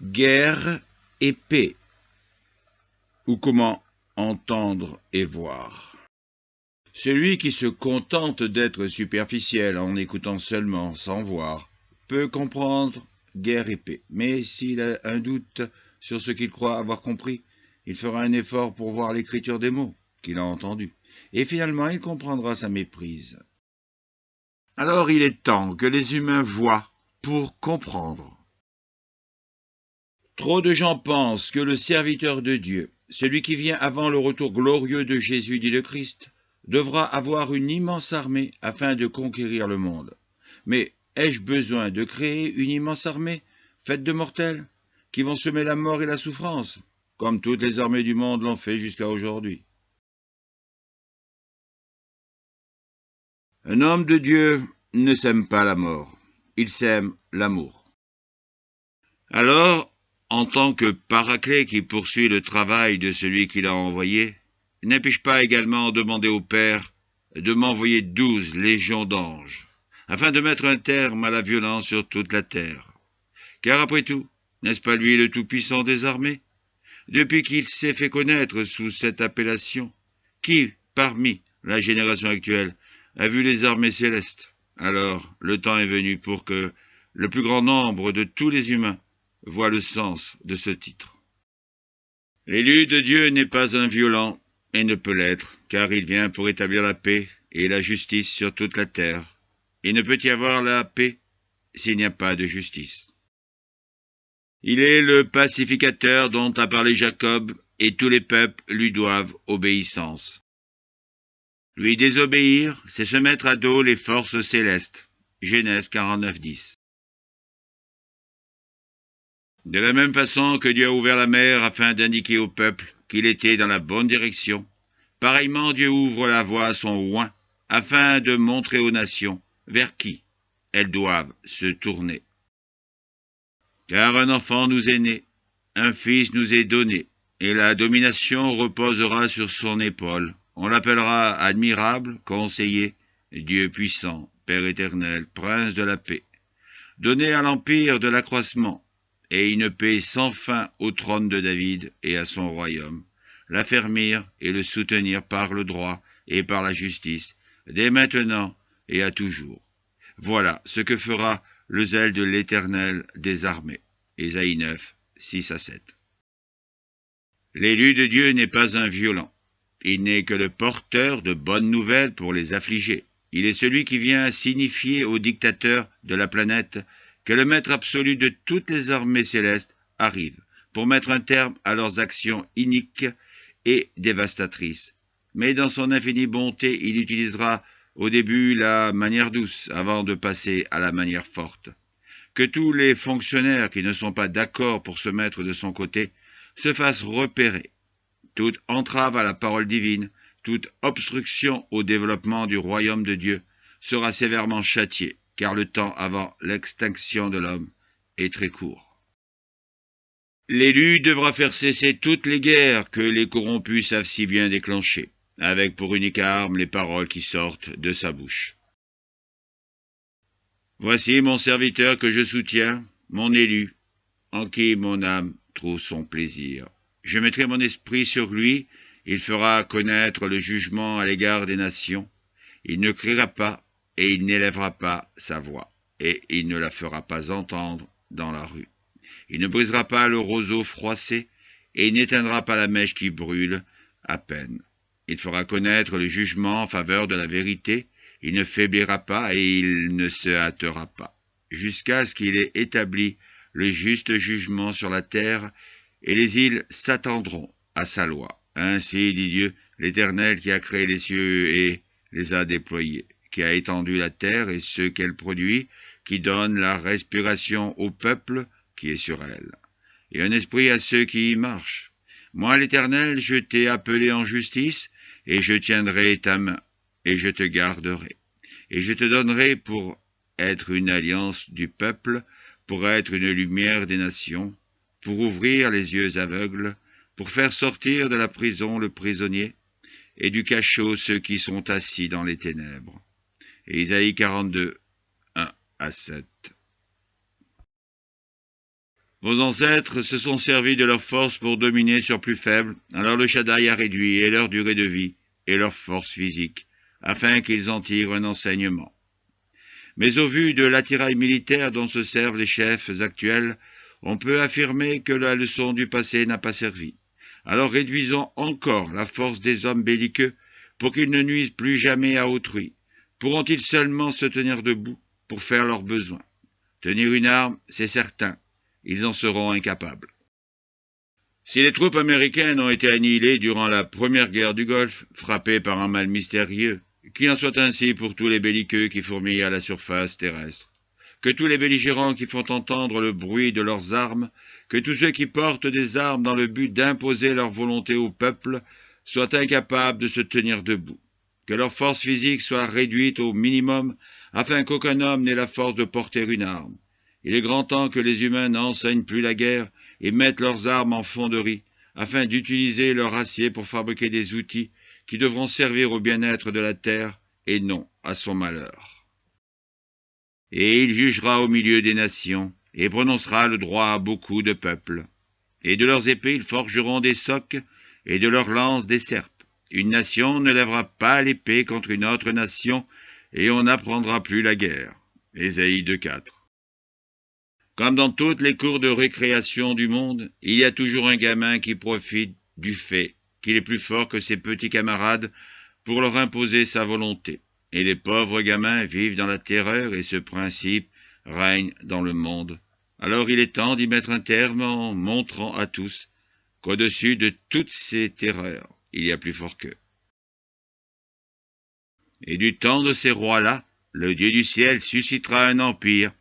Guerre et paix, ou comment entendre et voir. Celui qui se contente d'être superficiel en écoutant seulement sans voir peut comprendre guerre et paix, mais s'il a un doute sur ce qu'il croit avoir compris, il fera un effort pour voir l'écriture des mots qu'il a entendus, et finalement il comprendra sa méprise. Alors il est temps que les humains voient pour comprendre. Trop de gens pensent que le serviteur de Dieu, celui qui vient avant le retour glorieux de Jésus dit le Christ, devra avoir une immense armée afin de conquérir le monde. Mais ai-je besoin de créer une immense armée, faite de mortels, qui vont semer la mort et la souffrance, comme toutes les armées du monde l'ont fait jusqu'à aujourd'hui? Un homme de Dieu ne sème pas la mort, il sème l'amour. Alors, en tant que paraclet qui poursuit le travail de celui qui l'a envoyé, ne puis-je pas également demander au Père de m'envoyer 12 légions d'anges, afin de mettre un terme à la violence sur toute la terre? Car après tout, n'est-ce pas lui le Tout-Puissant des armées? Depuis qu'il s'est fait connaître sous cette appellation, qui, parmi la génération actuelle, a vu les armées célestes? Alors, le temps est venu pour que le plus grand nombre de tous les humains voit le sens de ce titre. L'élu de Dieu n'est pas un violent, et ne peut l'être, car il vient pour établir la paix et la justice sur toute la terre. Il ne peut y avoir la paix s'il n'y a pas de justice. Il est le pacificateur dont a parlé Jacob, et tous les peuples lui doivent obéissance. Lui désobéir, c'est se mettre à dos les forces célestes. Genèse 49:10. De la même façon que Dieu a ouvert la mer afin d'indiquer au peuple qu'il était dans la bonne direction, pareillement Dieu ouvre la voie à son oint afin de montrer aux nations vers qui elles doivent se tourner. Car un enfant nous est né, un fils nous est donné, et la domination reposera sur son épaule. On l'appellera admirable, conseiller, Dieu puissant, Père éternel, prince de la paix. Donné à l'empire de l'accroissement, et une paix sans fin au trône de David et à son royaume, l'affermir et le soutenir par le droit et par la justice, dès maintenant et à toujours. Voilà ce que fera le zèle de l'Éternel des armées. Ésaïe 9, 6-7. L'élu de Dieu n'est pas un violent. Il n'est que le porteur de bonnes nouvelles pour les affligés. Il est celui qui vient signifier aux dictateurs de la planète que le maître absolu de toutes les armées célestes arrive pour mettre un terme à leurs actions iniques et dévastatrices. Mais dans son infinie bonté, il utilisera au début la manière douce avant de passer à la manière forte. Que tous les fonctionnaires qui ne sont pas d'accord pour se mettre de son côté se fassent repérer. Toute entrave à la parole divine, toute obstruction au développement du royaume de Dieu sera sévèrement châtiée, car le temps avant l'extinction de l'homme est très court. L'élu devra faire cesser toutes les guerres que les corrompus savent si bien déclencher, avec pour unique arme les paroles qui sortent de sa bouche. Voici mon serviteur que je soutiens, mon élu, en qui mon âme trouve son plaisir. Je mettrai mon esprit sur lui, il fera connaître le jugement à l'égard des nations. Il ne criera pas, et il n'élèvera pas sa voix, et il ne la fera pas entendre dans la rue. Il ne brisera pas le roseau froissé, et il n'éteindra pas la mèche qui brûle à peine. Il fera connaître le jugement en faveur de la vérité, il ne faiblira pas et il ne se hâtera pas, jusqu'à ce qu'il ait établi le juste jugement sur la terre, et les îles s'attendront à sa loi. Ainsi dit Dieu, l'Éternel qui a créé les cieux et les a déployés, qui a étendu la terre et ce qu'elle produit, qui donne la respiration au peuple qui est sur elle, et un esprit à ceux qui y marchent. Moi, l'Éternel, je t'ai appelé en justice, et je tiendrai ta main, et je te garderai, et je te donnerai pour être une alliance du peuple, pour être une lumière des nations, pour ouvrir les yeux aveugles, pour faire sortir de la prison le prisonnier, et du cachot ceux qui sont assis dans les ténèbres. Et Isaïe 42, 1-7. Vos ancêtres se sont servis de leur force pour dominer sur plus faibles, alors le Shaddai a réduit et leur durée de vie et leur force physique, afin qu'ils en tirent un enseignement. Mais au vu de l'attirail militaire dont se servent les chefs actuels, on peut affirmer que la leçon du passé n'a pas servi. Alors réduisons encore la force des hommes belliqueux pour qu'ils ne nuisent plus jamais à autrui. Pourront-ils seulement se tenir debout pour faire leurs besoins? Tenir une arme, c'est certain, ils en seront incapables. Si les troupes américaines ont été annihilées durant la première guerre du Golfe, frappées par un mal mystérieux, qu'il en soit ainsi pour tous les belliqueux qui fourmillent à la surface terrestre. Que tous les belligérants qui font entendre le bruit de leurs armes, que tous ceux qui portent des armes dans le but d'imposer leur volonté au peuple, soient incapables de se tenir debout. Que leur force physique soit réduite au minimum, afin qu'aucun homme n'ait la force de porter une arme. Il est grand temps que les humains n'enseignent plus la guerre et mettent leurs armes en fonderie, afin d'utiliser leur acier pour fabriquer des outils qui devront servir au bien-être de la terre et non à son malheur. Et il jugera au milieu des nations, et prononcera le droit à beaucoup de peuples. Et de leurs épées ils forgeront des socs, et de leurs lances des serpes. Une nation ne lèvera pas l'épée contre une autre nation, et on n'apprendra plus la guerre. Ésaïe 2,4. Comme dans toutes les cours de récréation du monde, il y a toujours un gamin qui profite du fait qu'il est plus fort que ses petits camarades pour leur imposer sa volonté. Et les pauvres gamins vivent dans la terreur et ce principe règne dans le monde. Alors il est temps d'y mettre un terme en montrant à tous qu'au-dessus de toutes ces terreurs, il y a plus fort qu'eux. Et du temps de ces rois-là, le Dieu du ciel suscitera un empire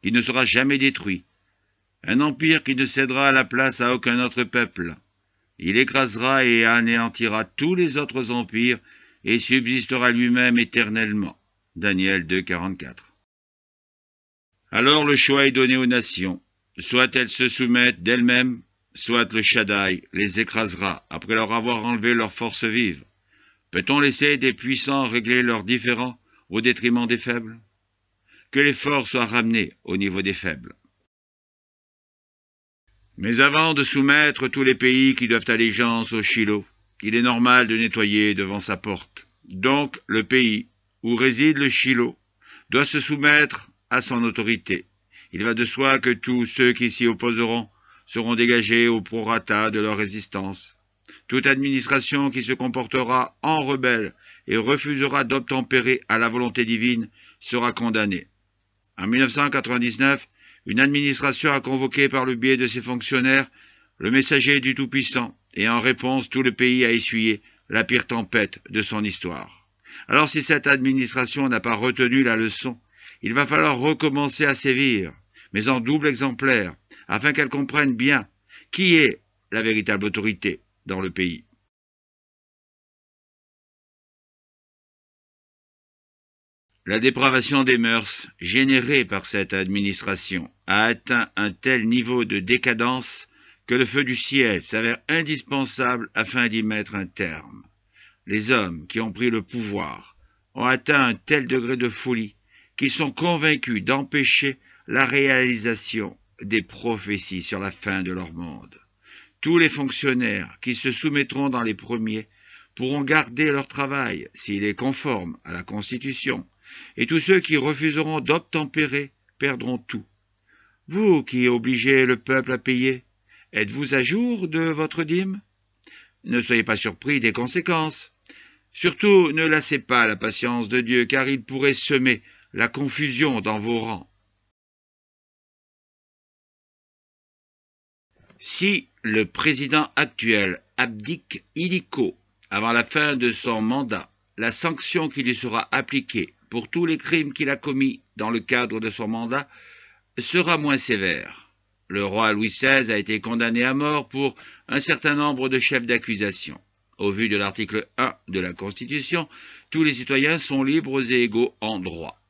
qui ne sera jamais détruit, un empire qui ne cédera la place à aucun autre peuple. Il écrasera et anéantira tous les autres empires et subsistera lui-même éternellement. Daniel 2,44. Alors le choix est donné aux nations. Soit elles se soumettent d'elles-mêmes, soit le Shaddai les écrasera après leur avoir enlevé leur force vive. Peut-on laisser des puissants régler leurs différends au détriment des faibles? Que les forts soient ramenés au niveau des faibles. Mais avant de soumettre tous les pays qui doivent allégeance au Shiloh, il est normal de nettoyer devant sa porte. Donc le pays où réside le Shiloh doit se soumettre à son autorité. Il va de soi que tous ceux qui s'y opposeront seront dégagés au prorata de leur résistance. Toute administration qui se comportera en rebelle et refusera d'obtempérer à la volonté divine sera condamnée. En 1999, une administration a convoqué par le biais de ses fonctionnaires le messager du Tout-Puissant, et en réponse, tout le pays a essuyé la pire tempête de son histoire. Alors si cette administration n'a pas retenu la leçon, il va falloir recommencer à sévir, mais en double exemplaire, afin qu'elle comprenne bien qui est la véritable autorité dans le pays. La dépravation des mœurs, générée par cette administration, a atteint un tel niveau de décadence que le feu du ciel s'avère indispensable afin d'y mettre un terme. Les hommes qui ont pris le pouvoir ont atteint un tel degré de folie qu'ils sont convaincus d'empêcher la réalisation des prophéties sur la fin de leur monde. Tous les fonctionnaires qui se soumettront dans les premiers pourront garder leur travail s'il est conforme à la Constitution, et tous ceux qui refuseront d'obtempérer perdront tout. Vous qui obligez le peuple à payer, êtes-vous à jour de votre dîme? Ne soyez pas surpris des conséquences. Surtout, ne lassez pas la patience de Dieu, car il pourrait semer la confusion dans vos rangs. Si le président actuel abdique illico avant la fin de son mandat, la sanction qui lui sera appliquée pour tous les crimes qu'il a commis dans le cadre de son mandat sera moins sévère. Le roi Louis XVI a été condamné à mort pour un certain nombre de chefs d'accusation. Au vu de l'article 1 de la Constitution, tous les citoyens sont libres et égaux en droit.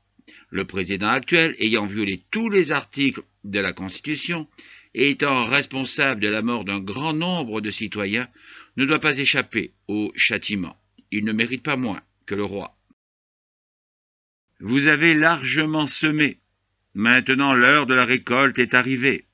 Le président actuel, ayant violé tous les articles de la Constitution et étant responsable de la mort d'un grand nombre de citoyens, ne doit pas échapper au châtiment. Il ne mérite pas moins que le roi. Vous avez largement semé. Maintenant l'heure de la récolte est arrivée.